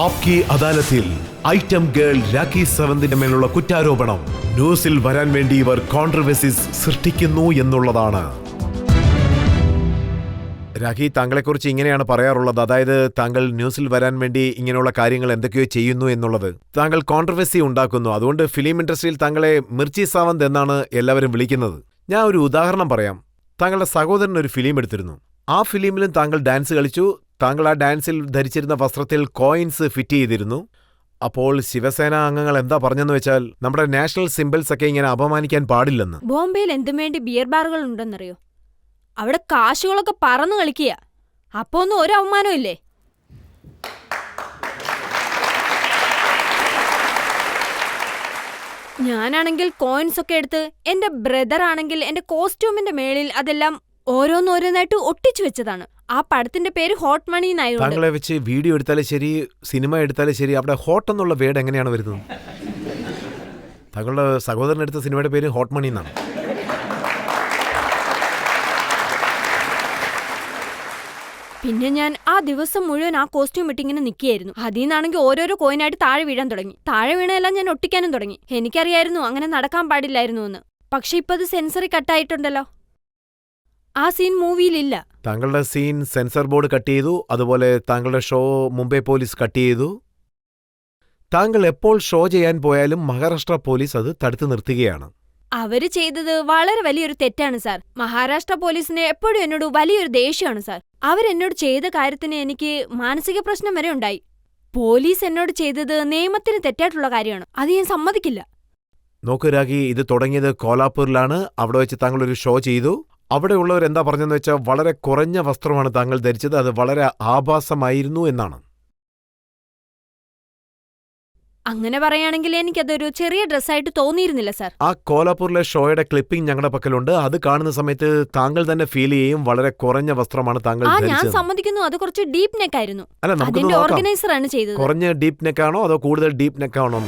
ആപ്കി അദാലത്തിൽ item girl Rakhi സാവന്തിന്റെ മേലുള്ള കുറ്റാരോപണം ന്യൂസിൽ വരാൻ വേണ്ടി ഇവർ കോൺട്രവേഴ്സീസ് സൃഷ്ടിക്കുന്നു എന്നുള്ളതാണ്. രാഖി, താങ്കളെക്കുറിച്ച് ഇങ്ങനെയാണ് പറയാറുള്ളത്, അതായത് താങ്കൾ ന്യൂസിൽ വരാൻ വേണ്ടി ഇങ്ങനെയുള്ള കാര്യങ്ങൾ എന്തൊക്കെയോ ചെയ്യുന്നു എന്നുള്ളത്. താങ്കൾ കോൺട്രവേഴ്സി ഉണ്ടാക്കുന്നു. അതുകൊണ്ട് ഫിലിം ഇൻഡസ്ട്രിയിൽ താങ്കളെ മിർച്ചി സാവന്ത് എന്നാണ് എല്ലാവരും വിളിക്കുന്നത്. ഞാൻ ഒരു ഉദാഹരണം പറയാം. താങ്കളുടെ സഹോദരൻ ഒരു ഫിലിം എടുത്തിരുന്നു. ആ ഫിലിമിലും താങ്കൾ ഡാൻസ് കളിച്ചു. താങ്കൾ ആ ഡാൻസിൽ ധരിച്ചിരുന്ന വസ്ത്രത്തിൽ കോയിൻസ് ഫിറ്റ് ചെയ്തിരുന്നു. അപ്പോൾ ശിവസേന അംഗങ്ങൾ എന്താ പറഞ്ഞെന്ന് വെച്ചാൽ നമ്മുടെ നാഷണൽ സിംബൽസ് ഒക്കെ ഇങ്ങനെ അപമാനിക്കാൻ പാടില്ലെന്ന്. ബോംബെയിൽ എന്തും വേണ്ടി ബിയർ ബാറുകൾ ഉണ്ടെന്നറിയോ? അവിടെ കാശുകളൊക്കെ പറന്നു കളിക്കുക. അപ്പൊ ഒന്നും ഒരു അവമാനം ഇല്ലേ? ഞാനാണെങ്കിൽ കോയിൻസ് ഒക്കെ എടുത്ത്, എന്റെ ബ്രദർ ആണെങ്കിൽ എന്റെ കോസ്റ്റ്യൂമിന്റെ മേളിൽ അതെല്ലാം ഓരോന്നോരോന്നായിട്ട് ഒട്ടിച്ചു വെച്ചതാണ്. ആ പടത്തിന്റെ പേര് ഹോട്ട് മണി എന്നായിരുന്നു. താങ്കളെ വെച്ച് വീഡിയോ എടുത്താലും ശരി, സിനിമ എടുത്താലും ശരി, അവിടെ ഹോട്ട് എന്നുള്ള വേർഡ് എങ്ങനെയാണ് വരുന്നത്? താങ്കളുടെ സഹോദരൻ എടുത്ത സിനിമയുടെ പേര് ഹോട്ട് മണി എന്നാണ്. പിന്നെ ഞാൻ ആ ദിവസം മുഴുവൻ ആ കോസ്റ്റ്യൂം ഇട്ടിങ്ങനെ നിൽക്കുകയായിരുന്നു. അതിൽ നിന്നാണെങ്കിൽ ഓരോരോ കോയിനായിട്ട് താഴെ വീഴാൻ തുടങ്ങി. താഴെ വീണെല്ലാം ഞാൻ ഒട്ടിക്കാനും തുടങ്ങി. എനിക്കറിയായിരുന്നു അങ്ങനെ നടക്കാൻ പാടില്ലായിരുന്നു എന്ന്. പക്ഷെ ഇപ്പൊ അത് സെൻസറി കട്ടായിട്ടുണ്ടല്ലോ. ആ സീൻ മൂവിയിലില്ല. താങ്കളുടെ സീൻ സെൻസർ ബോർഡ് കട്ട് ചെയ്തു. അതുപോലെ താങ്കളുടെ ഷോ മുംബൈ പോലീസ് കട്ട് ചെയ്തു. താങ്കൾ എപ്പോൾ ഷോ ചെയ്യാൻ പോയാലും മഹാരാഷ്ട്ര പോലീസ് അത് തടുത്തു നിർത്തുകയാണ്. അവര് ചെയ്തത് വളരെ വലിയൊരു തെറ്റാണ് സാർ. മഹാരാഷ്ട്ര പോലീസിന് എപ്പോഴും എന്നോട് വലിയൊരു ദേഷ്യമാണ് സാർ. അവരെന്നോട് ചെയ്ത കാര്യത്തിന് എനിക്ക് മാനസിക പ്രശ്നം വരെ ഉണ്ടായി. പോലീസ് എന്നോട് ചെയ്തത് നിയമത്തിന് തെറ്റായിട്ടുള്ള കാര്യമാണ്. അത് ഞാൻ സമ്മതിക്കില്ല. നോക്കൂ രാഖി, ഇത് തുടങ്ങിയത് കോലാപ്പൂരിലാണ്. അവിടെ വെച്ച് താങ്കൾ ഒരു ഷോ ചെയ്തു. അവിടെയുള്ളവർ എന്താ പറഞ്ഞെന്ന് വെച്ചാൽ വളരെ കുറഞ്ഞ വസ്ത്രമാണ് താങ്കൾ ധരിച്ചത്, അത് വളരെ ആഭാസമായിരുന്നു എന്നാണ്. അങ്ങനെ പറയുകയാണെങ്കിൽ എനിക്കതൊരു ചെറിയ ഡ്രസ്സായിട്ട് തോന്നിയിരുന്നില്ല സാർ. ആ കോലാപ്പൂരിലെ ഷോയുടെ ക്ലിപ്പിംഗ് ഞങ്ങളുടെ പക്കലുണ്ട്. അത് കാണുന്ന സമയത്ത് താങ്കൾ തന്നെ ഫീൽ ചെയ്യും വളരെ കുറഞ്ഞ വസ്ത്രമാണ് താങ്കൾ ഞാൻ ധരിച്ചത്. സമ്മതിക്കുന്നു, അത് കുറച്ച് ഡീപ്പ് നെക്ക് ആയിരുന്നു. അല്ല, നമുക്ക് അതിന്റെ ഓർഗനൈസർ ആണ് ചെയ്തത്. കുറഞ്ഞ ഡീപ്പ് നെക്ക് ആണോ അതോ കൂടുതൽ ഡീപ്പ് നെക്ക് ആണോ?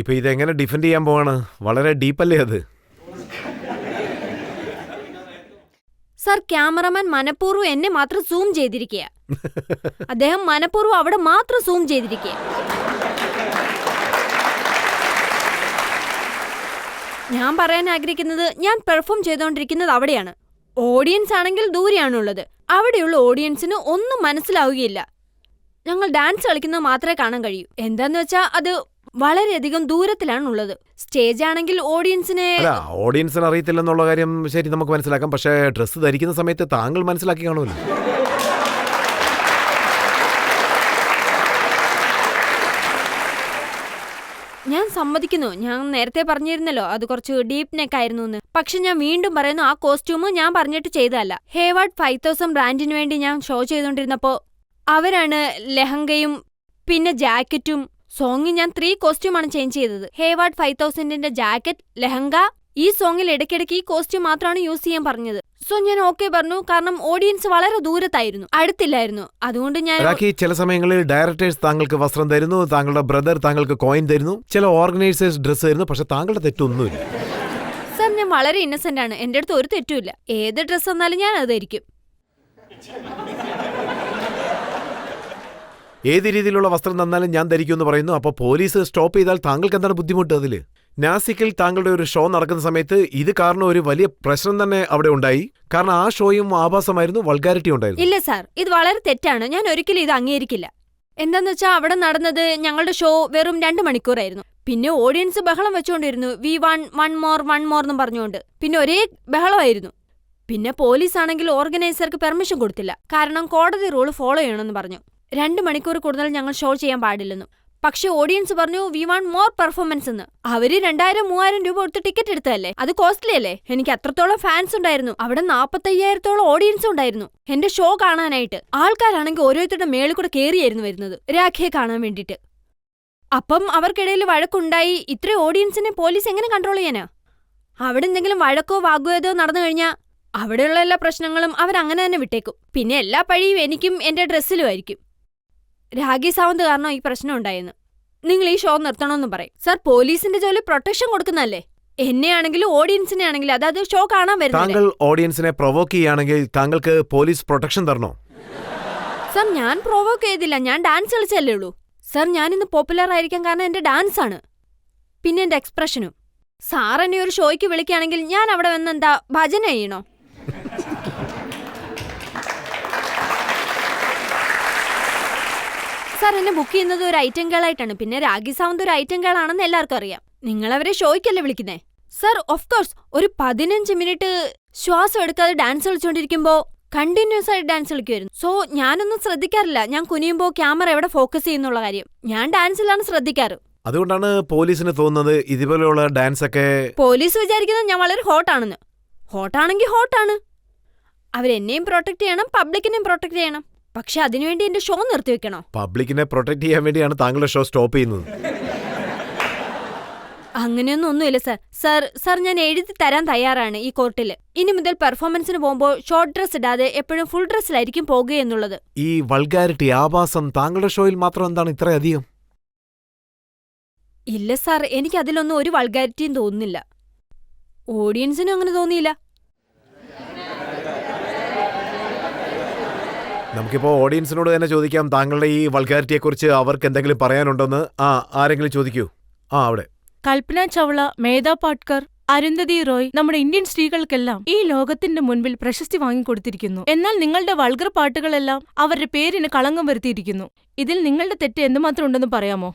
ഇപ്പൊ ഇതെങ്ങനെ ഡിഫെൻഡ് ചെയ്യാൻ പോവാണ്? വളരെ ഡീപ്പല്ലേ അത്? സാർ, ക്യാമറമാൻ മനഃപൂർവ്വം എന്നെ മാത്രം സൂം ചെയ്തിരിക്കുക. അദ്ദേഹം മനഃപൂർവ്വം അവിടെ മാത്രം സൂം ചെയ്തിരിക്കുക. ഞാൻ പറയാൻ ആഗ്രഹിക്കുന്നത്, ഞാൻ പെർഫോം ചെയ്തുകൊണ്ടിരിക്കുന്നത് അവിടെയാണ്. ഓഡിയൻസ് ആണെങ്കിൽ ദൂരെയാണുള്ളത്. അവിടെയുള്ള ഓഡിയൻസിന് ഒന്നും മനസ്സിലാവുകയില്ല. ഞങ്ങൾ ഡാൻസ് കളിക്കുന്നത് മാത്രമേ കാണാൻ കഴിയൂ. എന്താന്ന് വെച്ചാൽ അത് വളരെയധികം ദൂരത്തിലാണുള്ളത്. സ്റ്റേജ് ആണെങ്കിൽ ഓഡിയൻസിനെ അറിയത്തില്ലെന്നുള്ള കാര്യം ശരി, നമുക്ക് മനസ്സിലാക്കാം. പക്ഷേ ഡ്രസ്സ് ധരിക്കുന്ന സമയത്ത് താങ്കൾ മനസ്സിലാക്കി കാണുമല്ലോ. ഞാൻ സമ്മതിക്കുന്നു, ഞാൻ നേരത്തെ പറഞ്ഞിരുന്നല്ലോ അത് കുറച്ച് ഡീപ്പ് നെക്ക് ആയിരുന്നു എന്ന്. പക്ഷെ ഞാൻ വീണ്ടും പറയുന്നു, ആ കോസ്റ്റ്യൂം ഞാൻ പറഞ്ഞിട്ട് ചെയ്തതല്ല. ഹേവാർഡ് 5000 ബ്രാൻഡിന് വേണ്ടി ഞാൻ ഷോ ചെയ്തുകൊണ്ടിരുന്നപ്പോ അവരാണ് ലെഹങ്കയും പിന്നെ ജാക്കറ്റും. സോങ്ങിൽ ഞാൻ 3 കോസ്റ്റ്യൂമാണ് ചേഞ്ച് ചെയ്തത്. ഹേവാർഡ് 5000ന്റെ ജാക്കറ്റ്, ലെഹങ്ക. ഈ സോങ്ങിൽ ഇടയ്ക്കിടയ്ക്ക് ഈ കോസ്റ്റ്യൂം മാത്രമാണ് യൂസ് ചെയ്യാൻ പറഞ്ഞത്. സോ ഞാൻ ഓക്കെ പറഞ്ഞു, കാരണം ഓഡിയൻസ് വളരെ ദൂരത്തായിരുന്നു, അടുത്തില്ലായിരുന്നു. അതുകൊണ്ട് ഞാൻ ചില സമയങ്ങളിൽ ഡയറക്ടേഴ്സ് താങ്കൾക്ക് വസ്ത്രം തരുന്നു, താങ്കളുടെ ബ്രദർ താങ്കൾക്ക് കോയിൻ തരുന്നു, ചില ഓർഗനൈസേഴ്സ് ഡ്രസ്സ് തരുന്നു. പക്ഷെ താങ്കളുടെ തെറ്റൊന്നുമില്ല സാർ. ഞാൻ വളരെ ഇന്നസെന്റ് ആണ്. എന്റെ അടുത്ത് ഒരു തെറ്റുമില്ല. ഏത് ഡ്രസ്സ് വന്നാലും ഞാൻ അത് ധരിക്കും. ഏത് രീതിയിലുള്ള വസ്ത്രം തന്നാലും ഞാൻ ധരിക്കുമെന്ന് പറയുന്നു. അപ്പോൾ പോലീസ് സ്റ്റോപ്പ് ചെയ്താൽ താങ്കൾക്ക് എന്താണ് ബുദ്ധിമുട്ട് അതില്? നാസിക്കിൽ താങ്കളുടെ ഒരു ഷോ നടക്കുന്ന സമയത്ത് ഇത് കാരണം ഒരു വലിയ പ്രശ്നം തന്നെ അവിടെ ഉണ്ടായി. കാരണം ആ ഷോയും ആഭാസമായിരുന്നു, വൾഗാരിറ്റി ഉണ്ടായിരുന്നു. ഇല്ല സാർ, ഇത് വളരെ തെറ്റാണ്. ഞാൻ ഒരിക്കലും ഇത് അംഗീകരിക്കില്ല. എന്താന്ന് വെച്ചാൽ അവിടെ നടന്നത് ഞങ്ങളുടെ ഷോ വെറും 2 മണിക്കൂറായിരുന്നു. പിന്നെ ഓഡിയൻസ് ബഹളം വെച്ചുകൊണ്ടിരുന്നു. വി വാണ്ട് വൺ മോർ എന്നും പറഞ്ഞുകൊണ്ട്. പിന്നെ ഒരേ ബഹളമായിരുന്നു. പിന്നെ പോലീസാണെങ്കിൽ ഓർഗനൈസർക്ക് പെർമിഷൻ കൊടുത്തില്ല. കാരണം കോടതി റൂൾ ഫോളോ ചെയ്യണമെന്ന് പറഞ്ഞു. 2 മണിക്കൂർ കൂടുതൽ ഞങ്ങൾ ഷോ ചെയ്യാൻ പാടില്ലെന്നു. പക്ഷെ ഓഡിയൻസ് പറഞ്ഞു വി വാണ്ട് മോർ പെർഫോമൻസ് എന്ന്. അവര് 2000-3000 രൂപ കൊടുത്ത് ടിക്കറ്റ് എടുത്തതല്ലേ, അത് കോസ്റ്റ്ലി അല്ലേ. എനിക്ക് അത്രത്തോളം ഫാൻസ് ഉണ്ടായിരുന്നു. അവിടെ 45,000-ഓളം ഓഡിയൻസ് ഉണ്ടായിരുന്നു എന്റെ ഷോ കാണാനായിട്ട്. ആൾക്കാരാണെങ്കിൽ ഓരോരുത്തരുടെ മേളിൽ കൂടെ കേറിയായിരുന്നു വരുന്നത് രാഖയെ കാണാൻ വേണ്ടിട്ട്. അപ്പം അവർക്കിടയിൽ വഴക്കുണ്ടായി. ഇത്രയും ഓഡിയൻസിനെ പോലീസ് എങ്ങനെ കൺട്രോൾ ചെയ്യാനാ? അവിടെ എന്തെങ്കിലും വഴക്കോ വാഗ്വാദോ നടന്നു കഴിഞ്ഞാൽ അവിടെയുള്ള എല്ലാ പ്രശ്നങ്ങളും അവരങ്ങനെ തന്നെ വിട്ടേക്കും. പിന്നെ എല്ലാ പഴിയും എനിക്കും എന്റെ ഡ്രസ്സിലും ആയിരിക്കും. രാഖി സാവന്ത് കാരണം ഈ പ്രശ്നം ഉണ്ടായെന്ന്. നിങ്ങൾ ഈ ഷോ നിർത്തണമെന്ന് പറയും. സർ, പോലീസിന്റെ ജോലി പ്രൊട്ടക്ഷൻ കൊടുക്കുന്നല്ലേ. എന്നെയാണെങ്കിലും ഓഡിയൻസിനെ ആണെങ്കിലും, അതായത് ഷോ കാണാൻ വരുന്നത്. താങ്കൾ ഓഡിയൻസിനെ പ്രൊവോക്ക് ചെയ്യുകയാണെങ്കിൽ താങ്കൾക്ക് പോലീസ് പ്രൊട്ടക്ഷൻ തരണോ? സർ, ഞാൻ പ്രൊവോക്ക് ചെയ്തില്ല, ഞാൻ ഡാൻസ് കളിച്ചല്ലേ ഉള്ളൂ. സർ, ഞാനിന്ന് പോപ്പുലർ ആയിരിക്കാൻ കാരണം എന്റെ ഡാൻസ് ആണ്, പിന്നെ എന്റെ എക്സ്പ്രഷനും. സാർ എന്നെ ഒരു ഷോയ്ക്ക് വിളിക്കുകയാണെങ്കിൽ ഞാൻ അവിടെ വന്ന് എന്താ ഭജന ചെയ്യണോ? സാർ, എന്നെ ബുക്ക് ചെയ്യുന്നത് ഒരു ഐറ്റം ഗേൾ ആയിട്ടാണ്. പിന്നെ രാഖി സാവന്ത് ഒരു ഐറ്റം ഗേൾ ആണെന്ന് എല്ലാവർക്കും അറിയാം. നിങ്ങൾ അവരെ ഷോയ്ക്കല്ലേ വിളിക്കുന്നേ? സർ, ഓഫ് കോഴ്സ് ഒരു 15 മിനിറ്റ് ശ്വാസം എടുക്കാതെ ഡാൻസ് കളിച്ചുകൊണ്ടിരിക്കുമ്പോ കണ്ടിന്യൂസ് ആയിട്ട് ഡാൻസ് കളിക്കുമായിരുന്നു. സോ ഞാനൊന്നും ശ്രദ്ധിക്കാറില്ല ഞാൻ കുനിയുമ്പോ ക്യാമറ എവിടെ ഫോക്കസ് ചെയ്യുന്നുള്ള കാര്യം. ഞാൻ ഡാൻസിലാണ് ശ്രദ്ധിക്കാറ്. അതുകൊണ്ടാണ് പോലീസിന് തോന്നുന്നത് ഇതുപോലെയുള്ള ഡാൻസ് ഒക്കെ. പോലീസ് വിചാരിക്കുന്നത് ഞാൻ വളരെ ഹോട്ടാണെന്ന്. ഹോട്ടാണെങ്കിൽ ഹോട്ടാണ്. അവരെന്നെയും പ്രൊട്ടക്ട് ചെയ്യണം, പബ്ലിക്കിനെയും പ്രൊട്ടക്ട് ചെയ്യണം. പക്ഷെ അതിനുവേണ്ടി എന്റെ ഷോ നിർത്തിവെക്കണോ? പബ്ലിക്കിനെ പ്രൊട്ടക്ട് ചെയ്യാൻ വേണ്ടിയാണ് താങ്കളുടെ ഷോ സ്റ്റോപ്പ് ചെയ്യുന്നത്. അങ്ങനെയൊന്നും ഒന്നുമില്ല സർ. സർ, ഞാൻ എഴുതി തരാൻ തയ്യാറാണ് ഈ കോർട്ടിൽ. ഇനി മുതൽ പെർഫോമൻസിന് പോകുമ്പോൾ ഷോർട്ട് ഡ്രസ് ഇടാതെ എപ്പോഴും ഫുൾ ഡ്രസ്സിലായിരിക്കും പോകുക എന്നുള്ളത്. ഈ വൾഗാരിറ്റി, ആഭാസം താങ്കളുടെ ഷോയിൽ മാത്രം എന്താണ് ഇത്രയധികം? ഇല്ല സാർ, എനിക്ക് അതിലൊന്നും ഒരു വൾഗാരിറ്റിയും തോന്നുന്നില്ല. ഓഡിയൻസിനും അങ്ങനെ തോന്നിയില്ല. നമുക്കിപ്പോ ഓഡിയൻസിനോട് തന്നെ ചോദിക്കാം, താങ്കളുടെ ഈ വൾഗാരിറ്റിയെക്കുറിച്ച് അവർക്ക് എന്തെങ്കിലും പറയാനുണ്ടോന്ന്. ആരെങ്കിലും ചോദിക്കൂ. അവിടെ കൽപ്പന ചൗള, മേധാ പാട്കർ, അരുന്ധതി റോയ്, നമ്മുടെ ഇന്ത്യൻ സ്ത്രീകൾക്കെല്ലാം ഈ ലോകത്തിന്റെ മുൻപിൽ പ്രശസ്തി വാങ്ങിക്കൊടുത്തിരിക്കുന്നു. എന്നാൽ നിങ്ങളുടെ വൾഗർ പാട്ടുകളെല്ലാം അവരുടെ പേരിന് കളങ്കം വരുത്തിയിരിക്കുന്നു. ഇതിൽ നിങ്ങളുടെ തെറ്റ് എന്തുമാത്രം ഉണ്ടെന്ന് പറയാമോ?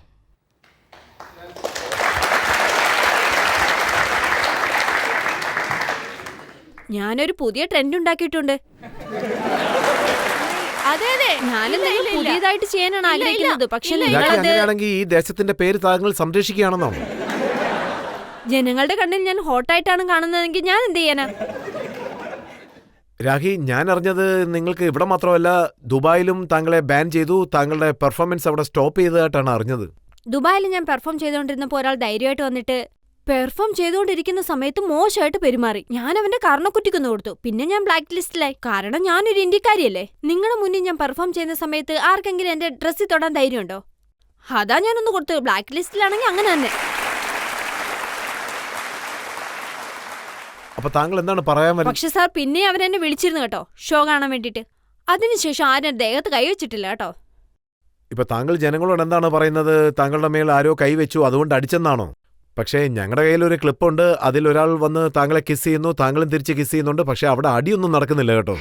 ഞാനൊരു പുതിയ ട്രെൻഡ് ഉണ്ടാക്കിയിട്ടുണ്ട്. അതെ അതെ, ഞാനെന്തെങ്കിലും പുതിയതായിട്ട് ചെയ്യാനാണ് ആഗ്രഹിക്കുന്നത്. പക്ഷെ അങ്ങനെയാണെങ്കിൽ ഈ ദേശത്തിന്റെ പേര് താങ്കൾ സംരക്ഷിക്കുകയാണെന്നോ? ജനങ്ങളുടെ കണ്ണിൽ ഞാൻ ഹോട്ടായിട്ടാണ് കാണുന്നതെങ്കിൽ ഞാൻ എന്ത് ചെയ്യാനാ? രാഖി, ഞാൻ അറിഞ്ഞത് നിങ്ങൾക്ക് ഇവിടെ മാത്രമല്ല ദുബായിലും താങ്കളെ ബാൻ ചെയ്തു, താങ്കളുടെ പെർഫോമൻസ് അവിടെ സ്റ്റോപ്പ് ചെയ്തതായിട്ടാണ് അറിഞ്ഞത്. ദുബായിൽ ഞാൻ പെർഫോം ചെയ്തുകൊണ്ടിരുന്നപ്പോൾ ഒരാൾ ധൈര്യമായിട്ട് വന്നിട്ട് പെർഫോം ചെയ്തുകൊണ്ടിരിക്കുന്ന സമയത്ത് മോശമായിട്ട് പെരുമാറി. ഞാൻ അവന്റെ കർണക്കുറ്റിക്കൊന്നു കൊടുത്തു. പിന്നെ ഞാൻ ബ്ലാക്ക് ലിസ്റ്റിലായി. കാരണം ഞാനൊരു ഇന്ത്യക്കാരിയല്ലേ. നിങ്ങളുടെ മുന്നിൽ ഞാൻ പെർഫോം ചെയ്യുന്ന സമയത്ത് ആർക്കെങ്കിലും എന്റെ ഡ്രസ്സിൽ തൊടാൻ ധൈര്യമുണ്ടോ? അതാ ഞാനൊന്ന് കൊടുത്തു. ബ്ലാക്ക് ലിസ്റ്റിലാണെങ്കിൽ അങ്ങനെ തന്നെ. അപ്പൊ താങ്കൾ എന്താണ് പറയാൻ വരുന്നത്? പക്ഷെ സാർ, പിന്നെ അവൻ എന്നെ വിളിച്ചിരുന്നു കേട്ടോ, ഷോ കാണാൻ വേണ്ടിട്ട്. അതിനുശേഷം ആരും ദേഹത്ത് കൈവച്ചിട്ടില്ല കേട്ടോ. ഇപ്പൊ താങ്കൾ ജനങ്ങളോട് എന്താണ് പറയുന്നത്? താങ്കളുടെ മേൽ ആരോ കൈവച്ചു, അതുകൊണ്ട് അടിച്ചെന്നാണോ? പക്ഷേ ഞങ്ങളുടെ കയ്യിൽ ഒരു ക്ലിപ്പുണ്ട്. അതിൽ ഒരാൾ വന്ന് താങ്കളെ കിസ് ചെയ്യുന്നു, താങ്കളും തിരിച്ച് കിസ് ചെയ്യുന്നുണ്ട്. പക്ഷെ അവിടെ അടിയൊന്നും നടക്കുന്നില്ല കേട്ടോ.